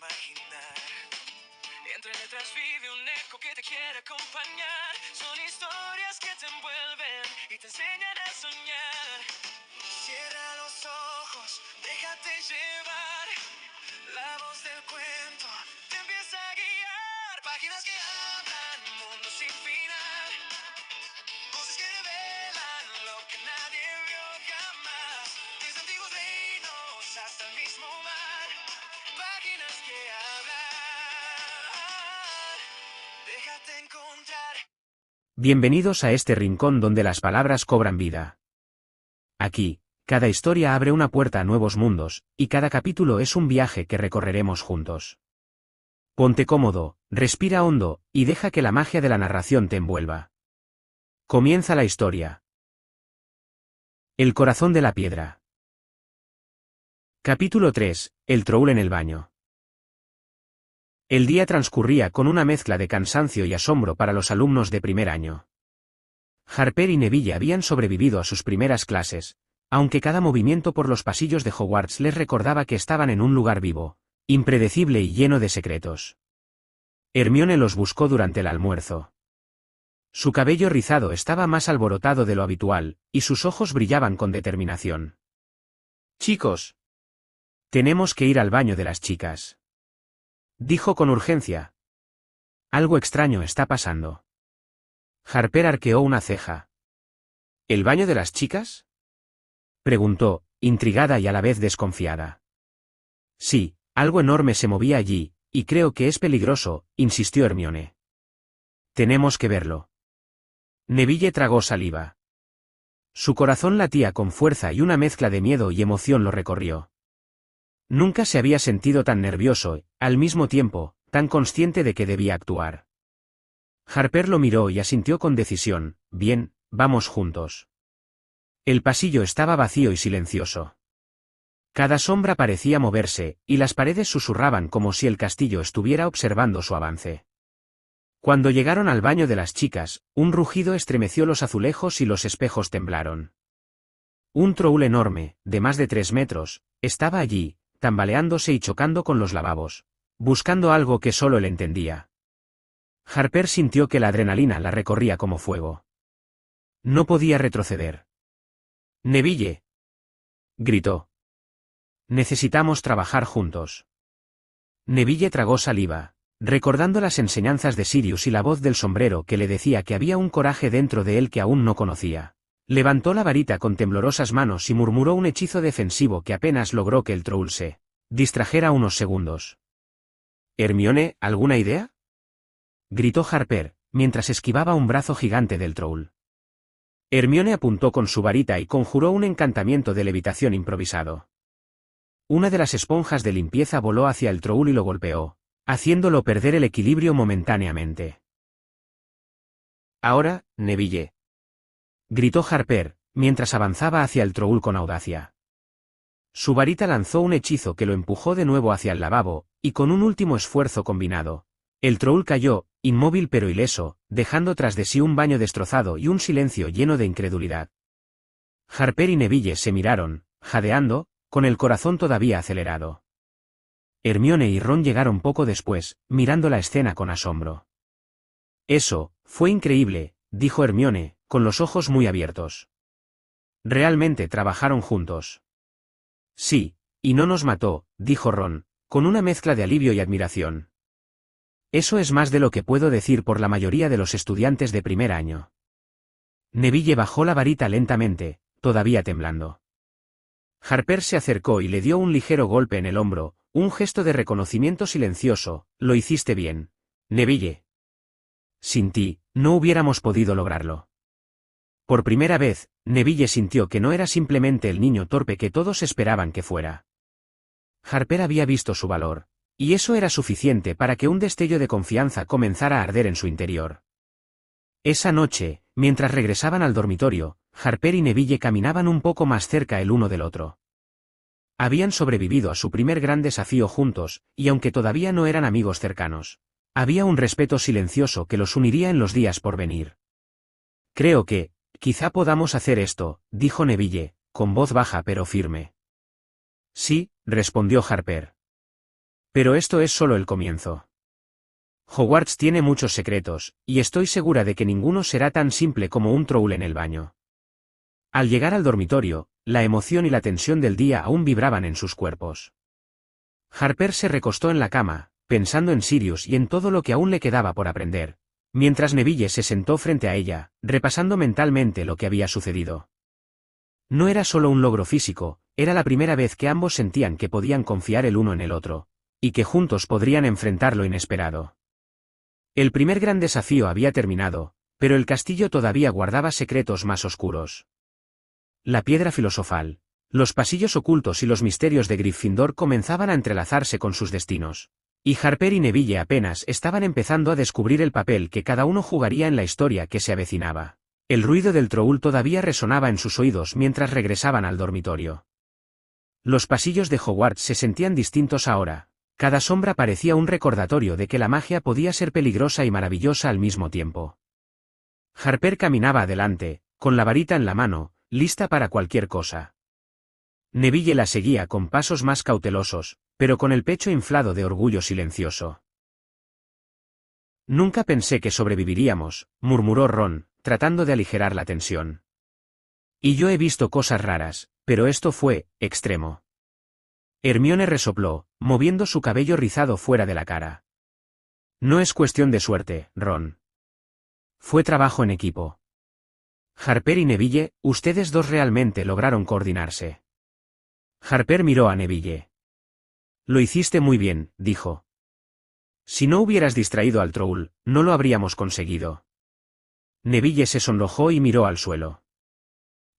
imaginar. Entre letras vive un eco que te quiere acompañar. Son historias que te envuelven y te enseñan a soñar. Cierra los ojos, déjate llevar. La voz del cuento te empieza a guiar. Páginas que hablan, mundo sin final. Voces que revelan lo que nadie vio jamás. Desde antiguos reinos hasta el mismo mar. Páginas que hablan. Déjate encontrar. Bienvenidos a este rincón donde las palabras cobran vida. Aquí, cada historia abre una puerta a nuevos mundos, y cada capítulo es un viaje que recorreremos juntos. Ponte cómodo, respira hondo, y deja que la magia de la narración te envuelva. Comienza la historia. El corazón de la piedra. Capítulo 3. El troll en el baño. El día transcurría con una mezcla de cansancio y asombro para los alumnos de primer año. Harper y Neville habían sobrevivido a sus primeras clases, aunque cada movimiento por los pasillos de Hogwarts les recordaba que estaban en un lugar vivo, impredecible y lleno de secretos. Hermione los buscó durante el almuerzo. Su cabello rizado estaba más alborotado de lo habitual, y sus ojos brillaban con determinación. «Chicos, tenemos que ir al baño de las chicas», dijo con urgencia. «Algo extraño está pasando». Harper arqueó una ceja. «¿El baño de las chicas?», preguntó, intrigada y a la vez desconfiada. «Sí, algo enorme se movía allí, y creo que es peligroso», insistió Hermione. «Tenemos que verlo». Neville tragó saliva. Su corazón latía con fuerza y una mezcla de miedo y emoción lo recorrió. Nunca se había sentido tan nervioso y, al mismo tiempo, tan consciente de que debía actuar. Harper lo miró y asintió con decisión. «Bien, vamos juntos». El pasillo estaba vacío y silencioso. Cada sombra parecía moverse, y las paredes susurraban como si el castillo estuviera observando su avance. Cuando llegaron al baño de las chicas, un rugido estremeció los azulejos y los espejos temblaron. Un troll enorme, de más de 3 metros, estaba allí, tambaleándose y chocando con los lavabos, buscando algo que solo él entendía. Harper sintió que la adrenalina la recorría como fuego. No podía retroceder. «Neville», gritó. «Necesitamos trabajar juntos». Neville tragó saliva, recordando las enseñanzas de Sirius y la voz del sombrero que le decía que había un coraje dentro de él que aún no conocía. Levantó la varita con temblorosas manos y murmuró un hechizo defensivo que apenas logró que el troll se distrajera unos segundos. «Hermione, ¿alguna idea?», gritó Harper, mientras esquivaba un brazo gigante del troll. Hermione apuntó con su varita y conjuró un encantamiento de levitación improvisado. Una de las esponjas de limpieza voló hacia el troll y lo golpeó, haciéndolo perder el equilibrio momentáneamente. «Ahora, Neville», gritó Harper, mientras avanzaba hacia el troll con audacia. Su varita lanzó un hechizo que lo empujó de nuevo hacia el lavabo, y con un último esfuerzo combinado, el troll cayó, inmóvil pero ileso, dejando tras de sí un baño destrozado y un silencio lleno de incredulidad. Harper y Neville se miraron, jadeando, con el corazón todavía acelerado. Hermione y Ron llegaron poco después, mirando la escena con asombro. «Eso, fue increíble», dijo Hermione, con los ojos muy abiertos. «Realmente trabajaron juntos». «Sí, y no nos mató», dijo Ron, con una mezcla de alivio y admiración. «Eso es más de lo que puedo decir por la mayoría de los estudiantes de primer año». Neville bajó la varita lentamente, todavía temblando. Harper se acercó y le dio un ligero golpe en el hombro, un gesto de reconocimiento silencioso. «Lo hiciste bien, Neville. Sin ti, no hubiéramos podido lograrlo». Por primera vez, Neville sintió que no era simplemente el niño torpe que todos esperaban que fuera. Harper había visto su valor, y eso era suficiente para que un destello de confianza comenzara a arder en su interior. Esa noche, mientras regresaban al dormitorio, Harper y Neville caminaban un poco más cerca el uno del otro. Habían sobrevivido a su primer gran desafío juntos, y aunque todavía no eran amigos cercanos, había un respeto silencioso que los uniría en los días por venir. «Creo que, quizá podamos hacer esto», dijo Neville, con voz baja pero firme. «Sí», respondió Harper. Pero esto es solo el comienzo. Hogwarts tiene muchos secretos, y estoy segura de que ninguno será tan simple como un troll en el baño. Al llegar al dormitorio, la emoción y la tensión del día aún vibraban en sus cuerpos. Harper se recostó en la cama, pensando en Sirius y en todo lo que aún le quedaba por aprender, mientras Neville se sentó frente a ella, repasando mentalmente lo que había sucedido. No era solo un logro físico, era la primera vez que ambos sentían que podían confiar el uno en el otro, y que juntos podrían enfrentar lo inesperado. El primer gran desafío había terminado, pero el castillo todavía guardaba secretos más oscuros. La piedra filosofal, los pasillos ocultos y los misterios de Gryffindor comenzaban a entrelazarse con sus destinos. Y Harper y Neville apenas estaban empezando a descubrir el papel que cada uno jugaría en la historia que se avecinaba. El ruido del troll todavía resonaba en sus oídos mientras regresaban al dormitorio. Los pasillos de Hogwarts se sentían distintos ahora, cada sombra parecía un recordatorio de que la magia podía ser peligrosa y maravillosa al mismo tiempo. Harper caminaba adelante, con la varita en la mano, lista para cualquier cosa. Neville la seguía con pasos más cautelosos, pero con el pecho inflado de orgullo silencioso. Nunca pensé que sobreviviríamos, murmuró Ron, tratando de aligerar la tensión. Y yo he visto cosas raras, pero esto fue extremo. Hermione resopló, moviendo su cabello rizado fuera de la cara. No es cuestión de suerte, Ron. Fue trabajo en equipo. Harper y Neville, ustedes dos realmente lograron coordinarse. Harper miró a Neville. Lo hiciste muy bien, dijo. Si no hubieras distraído al troll, no lo habríamos conseguido. Neville se sonrojó y miró al suelo.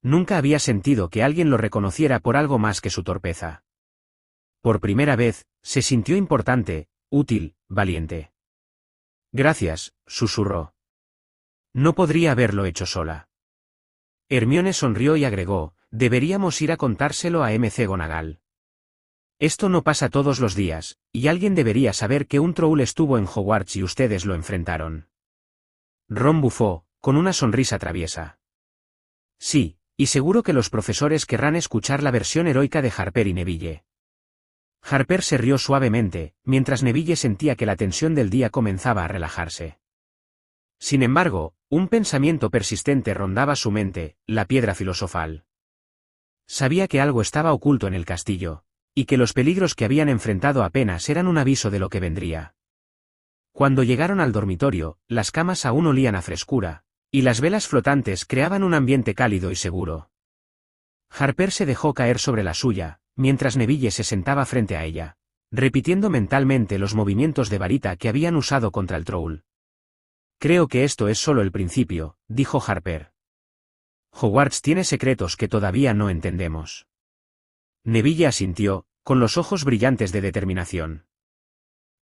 Nunca había sentido que alguien lo reconociera por algo más que su torpeza. Por primera vez, se sintió importante, útil, valiente. Gracias, susurró. No podría haberlo hecho sola. Hermione sonrió y agregó, deberíamos ir a contárselo a McGonagall. Esto no pasa todos los días, y alguien debería saber que un troll estuvo en Hogwarts y ustedes lo enfrentaron. Ron bufó, con una sonrisa traviesa. Sí, y seguro que los profesores querrán escuchar la versión heroica de Harper y Neville. Harper se rió suavemente, mientras Neville sentía que la tensión del día comenzaba a relajarse. Sin embargo, un pensamiento persistente rondaba su mente, la piedra filosofal. Sabía que algo estaba oculto en el castillo, y que los peligros que habían enfrentado apenas eran un aviso de lo que vendría. Cuando llegaron al dormitorio, las camas aún olían a frescura, y las velas flotantes creaban un ambiente cálido y seguro. Harper se dejó caer sobre la suya, mientras Neville se sentaba frente a ella, repitiendo mentalmente los movimientos de varita que habían usado contra el troll. Creo que esto es solo el principio, dijo Harper. Hogwarts tiene secretos que todavía no entendemos. Neville asintió, con los ojos brillantes de determinación.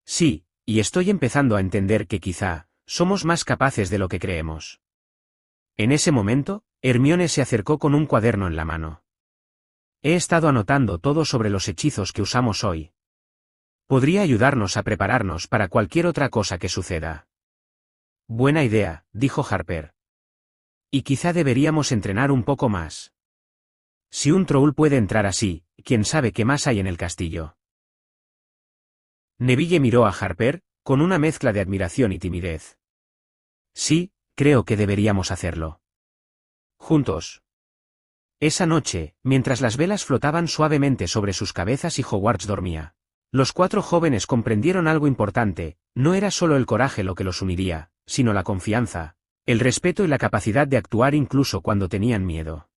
Sí, y estoy empezando a entender que quizá, somos más capaces de lo que creemos. En ese momento, Hermione se acercó con un cuaderno en la mano. He estado anotando todo sobre los hechizos que usamos hoy. Podría ayudarnos a prepararnos para cualquier otra cosa que suceda. Buena idea, dijo Harper. Y quizá deberíamos entrenar un poco más. Si un troll puede entrar así, ¿quién sabe qué más hay en el castillo? Neville miró a Harper, con una mezcla de admiración y timidez. Sí, creo que deberíamos hacerlo. Juntos. Esa noche, mientras las velas flotaban suavemente sobre sus cabezas y Hogwarts dormía, los cuatro jóvenes comprendieron algo importante, no era solo el coraje lo que los uniría, sino la confianza, el respeto y la capacidad de actuar incluso cuando tenían miedo.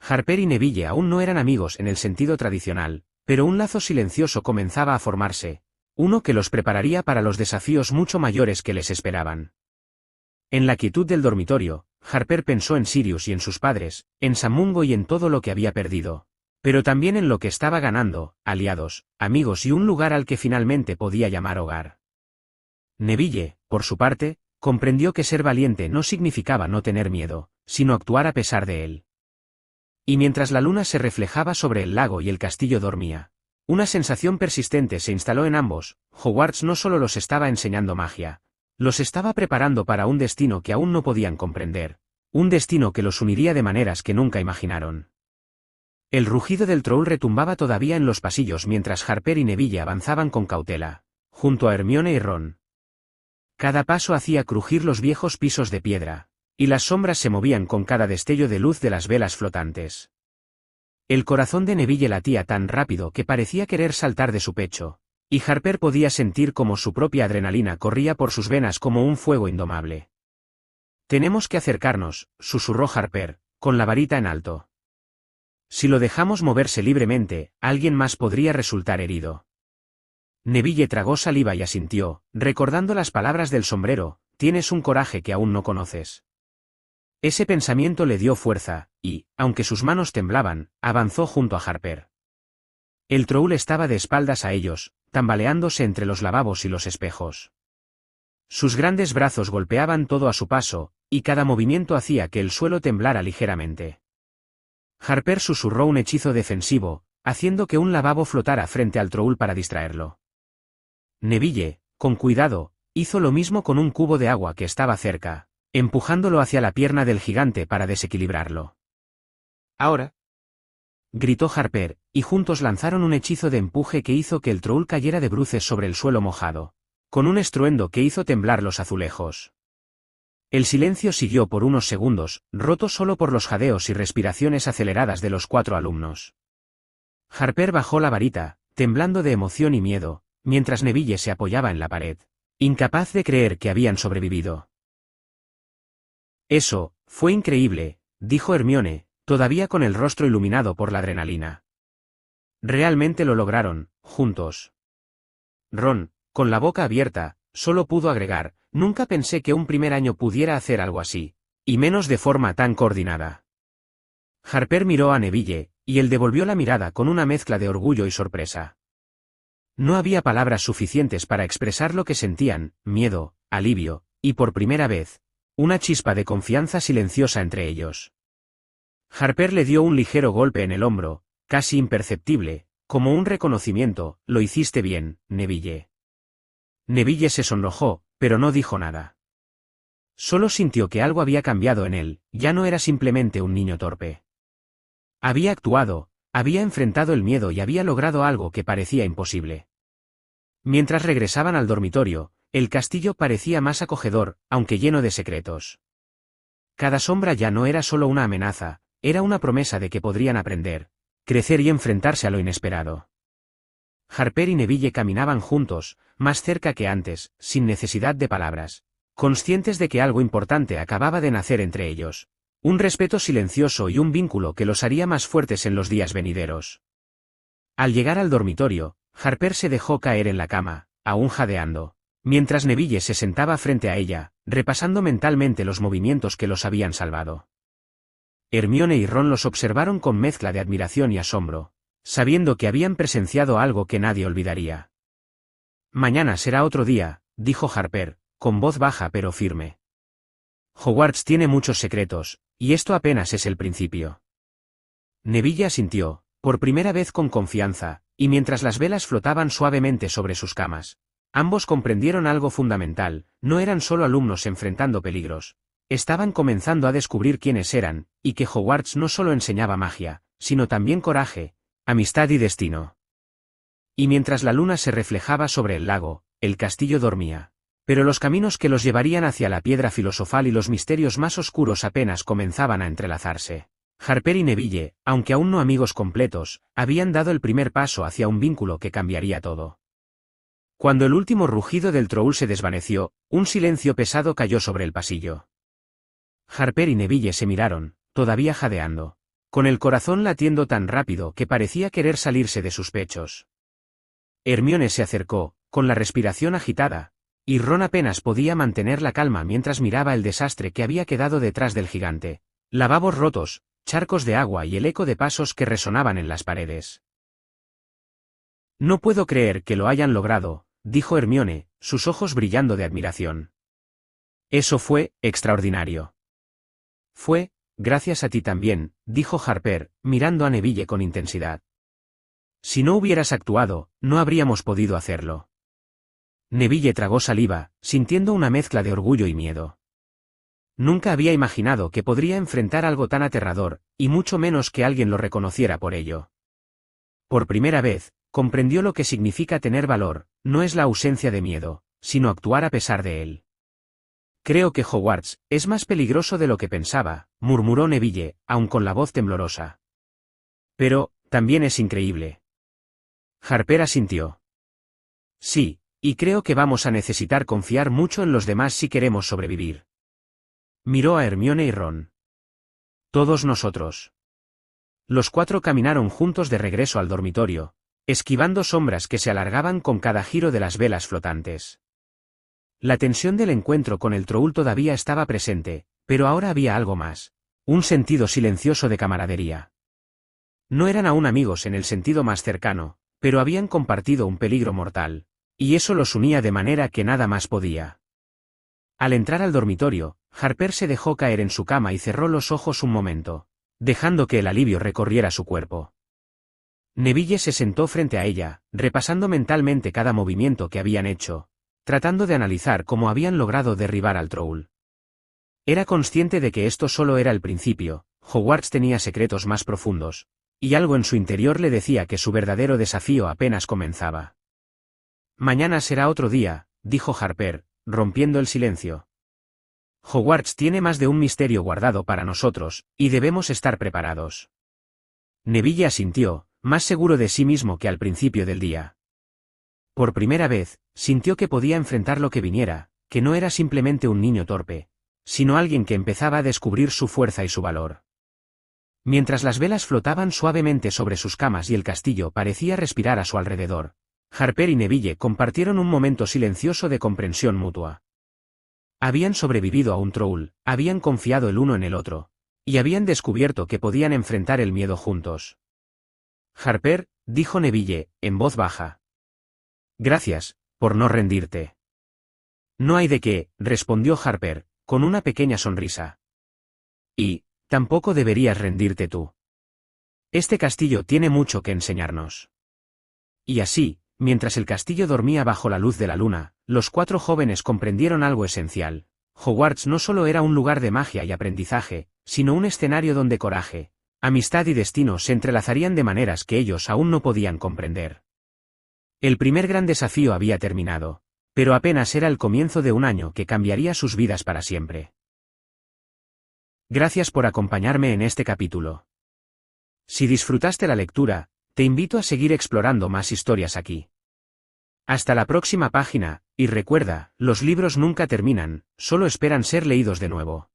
Harper y Neville aún no eran amigos en el sentido tradicional, pero un lazo silencioso comenzaba a formarse, uno que los prepararía para los desafíos mucho mayores que les esperaban. En la quietud del dormitorio, Harper pensó en Sirius y en sus padres, en Sam Mungo y en todo lo que había perdido, pero también en lo que estaba ganando, aliados, amigos y un lugar al que finalmente podía llamar hogar. Neville, por su parte, comprendió que ser valiente no significaba no tener miedo, sino actuar a pesar de él. Y mientras la luna se reflejaba sobre el lago y el castillo dormía, una sensación persistente se instaló en ambos. Hogwarts no solo los estaba enseñando magia, los estaba preparando para un destino que aún no podían comprender, un destino que los uniría de maneras que nunca imaginaron. El rugido del troll retumbaba todavía en los pasillos mientras Harper y Neville avanzaban con cautela, junto a Hermione y Ron. Cada paso hacía crujir los viejos pisos de piedra, y las sombras se movían con cada destello de luz de las velas flotantes. El corazón de Neville latía tan rápido que parecía querer saltar de su pecho, y Harper podía sentir cómo su propia adrenalina corría por sus venas como un fuego indomable. «Tenemos que acercarnos», susurró Harper, con la varita en alto. «Si lo dejamos moverse libremente, alguien más podría resultar herido». Neville tragó saliva y asintió, recordando las palabras del sombrero: «Tienes un coraje que aún no conoces». Ese pensamiento le dio fuerza, y, aunque sus manos temblaban, avanzó junto a Harper. El troll estaba de espaldas a ellos, tambaleándose entre los lavabos y los espejos. Sus grandes brazos golpeaban todo a su paso, y cada movimiento hacía que el suelo temblara ligeramente. Harper susurró un hechizo defensivo, haciendo que un lavabo flotara frente al troll para distraerlo. Neville, con cuidado, hizo lo mismo con un cubo de agua que estaba cerca, empujándolo hacia la pierna del gigante para desequilibrarlo. «Ahora», gritó Harper, y juntos lanzaron un hechizo de empuje que hizo que el troll cayera de bruces sobre el suelo mojado, con un estruendo que hizo temblar los azulejos. El silencio siguió por unos segundos, roto solo por los jadeos y respiraciones aceleradas de los 4 alumnos. Harper bajó la varita, temblando de emoción y miedo, mientras Neville se apoyaba en la pared, incapaz de creer que habían sobrevivido. «Eso fue increíble», dijo Hermione, todavía con el rostro iluminado por la adrenalina. «Realmente lo lograron, juntos». Ron, con la boca abierta, solo pudo agregar: «Nunca pensé que un primer año pudiera hacer algo así, y menos de forma tan coordinada». Harper miró a Neville, y él devolvió la mirada con una mezcla de orgullo y sorpresa. No había palabras suficientes para expresar lo que sentían: miedo, alivio, y por primera vez, una chispa de confianza silenciosa entre ellos. Harper le dio un ligero golpe en el hombro, casi imperceptible, como un reconocimiento: «Lo hiciste bien, Neville». Neville se sonrojó, pero no dijo nada. Solo sintió que algo había cambiado en él, ya no era simplemente un niño torpe. Había actuado, había enfrentado el miedo y había logrado algo que parecía imposible. Mientras regresaban al dormitorio, el castillo parecía más acogedor, aunque lleno de secretos. Cada sombra ya no era solo una amenaza, era una promesa de que podrían aprender, crecer y enfrentarse a lo inesperado. Harper y Neville caminaban juntos, más cerca que antes, sin necesidad de palabras, conscientes de que algo importante acababa de nacer entre ellos, un respeto silencioso y un vínculo que los haría más fuertes en los días venideros. Al llegar al dormitorio, Harper se dejó caer en la cama, aún jadeando, mientras Neville se sentaba frente a ella, repasando mentalmente los movimientos que los habían salvado. Hermione y Ron los observaron con mezcla de admiración y asombro, sabiendo que habían presenciado algo que nadie olvidaría. «Mañana será otro día», dijo Harper, con voz baja pero firme. «Hogwarts tiene muchos secretos, y esto apenas es el principio». Neville asintió, por primera vez con confianza, y mientras las velas flotaban suavemente sobre sus camas, ambos comprendieron algo fundamental: no eran solo alumnos enfrentando peligros, estaban comenzando a descubrir quiénes eran, y que Hogwarts no solo enseñaba magia, sino también coraje, amistad y destino. Y mientras la luna se reflejaba sobre el lago, el castillo dormía. Pero los caminos que los llevarían hacia la piedra filosofal y los misterios más oscuros apenas comenzaban a entrelazarse. Harper y Neville, aunque aún no amigos completos, habían dado el primer paso hacia un vínculo que cambiaría todo. Cuando el último rugido del troll se desvaneció, un silencio pesado cayó sobre el pasillo. Harper y Neville se miraron, todavía jadeando, con el corazón latiendo tan rápido que parecía querer salirse de sus pechos. Hermione se acercó, con la respiración agitada, y Ron apenas podía mantener la calma mientras miraba el desastre que había quedado detrás del gigante: lavabos rotos, charcos de agua y el eco de pasos que resonaban en las paredes. «No puedo creer que lo hayan logrado», dijo Hermione, sus ojos brillando de admiración. «Eso fue extraordinario». «Fue gracias a ti también», dijo Harper, mirando a Neville con intensidad. «Si no hubieras actuado, no habríamos podido hacerlo». Neville tragó saliva, sintiendo una mezcla de orgullo y miedo. Nunca había imaginado que podría enfrentar algo tan aterrador, y mucho menos que alguien lo reconociera por ello. Por primera vez, comprendió lo que significa tener valor, no es la ausencia de miedo, sino actuar a pesar de él. Creo que Hogwarts es más peligroso de lo que pensaba, murmuró Neville, aun con la voz temblorosa. Pero, también es increíble. Harper asintió. Sí, y creo que vamos a necesitar confiar mucho en los demás si queremos sobrevivir. Miró a Hermione y Ron. Todos nosotros. Los cuatro caminaron juntos de regreso al dormitorio, esquivando sombras que se alargaban con cada giro de las velas flotantes. La tensión del encuentro con el Troll todavía estaba presente, pero ahora había algo más. Un sentido silencioso de camaradería. No eran aún amigos en el sentido más cercano, pero habían compartido un peligro mortal, y eso los unía de manera que nada más podía. Al entrar al dormitorio, Harper se dejó caer en su cama y cerró los ojos un momento, dejando que el alivio recorriera su cuerpo. Neville se sentó frente a ella, repasando mentalmente cada movimiento que habían hecho, tratando de analizar cómo habían logrado derribar al Troll. Era consciente de que esto solo era el principio, Hogwarts tenía secretos más profundos, y algo en su interior le decía que su verdadero desafío apenas comenzaba. Mañana será otro día, dijo Harper, rompiendo el silencio. Hogwarts tiene más de un misterio guardado para nosotros, y debemos estar preparados. Neville asintió, más seguro de sí mismo que al principio del día. Por primera vez, sintió que podía enfrentar lo que viniera, que no era simplemente un niño torpe, sino alguien que empezaba a descubrir su fuerza y su valor. Mientras las velas flotaban suavemente sobre sus camas y el castillo parecía respirar a su alrededor, Harper y Neville compartieron un momento silencioso de comprensión mutua. Habían sobrevivido a un Troll, habían confiado el uno en el otro, y habían descubierto que podían enfrentar el miedo juntos. Harper, dijo Neville, en voz baja. Gracias, por no rendirte. No hay de qué, respondió Harper, con una pequeña sonrisa. Y, tampoco deberías rendirte tú. Este castillo tiene mucho que enseñarnos. Y así, mientras el castillo dormía bajo la luz de la luna, los cuatro jóvenes comprendieron algo esencial. Hogwarts no solo era un lugar de magia y aprendizaje, sino un escenario donde coraje, amistad y destino se entrelazarían de maneras que ellos aún no podían comprender. El primer gran desafío había terminado, pero apenas era el comienzo de un año que cambiaría sus vidas para siempre. Gracias por acompañarme en este capítulo. Si disfrutaste la lectura, te invito a seguir explorando más historias aquí. Hasta la próxima página, y recuerda, los libros nunca terminan, solo esperan ser leídos de nuevo.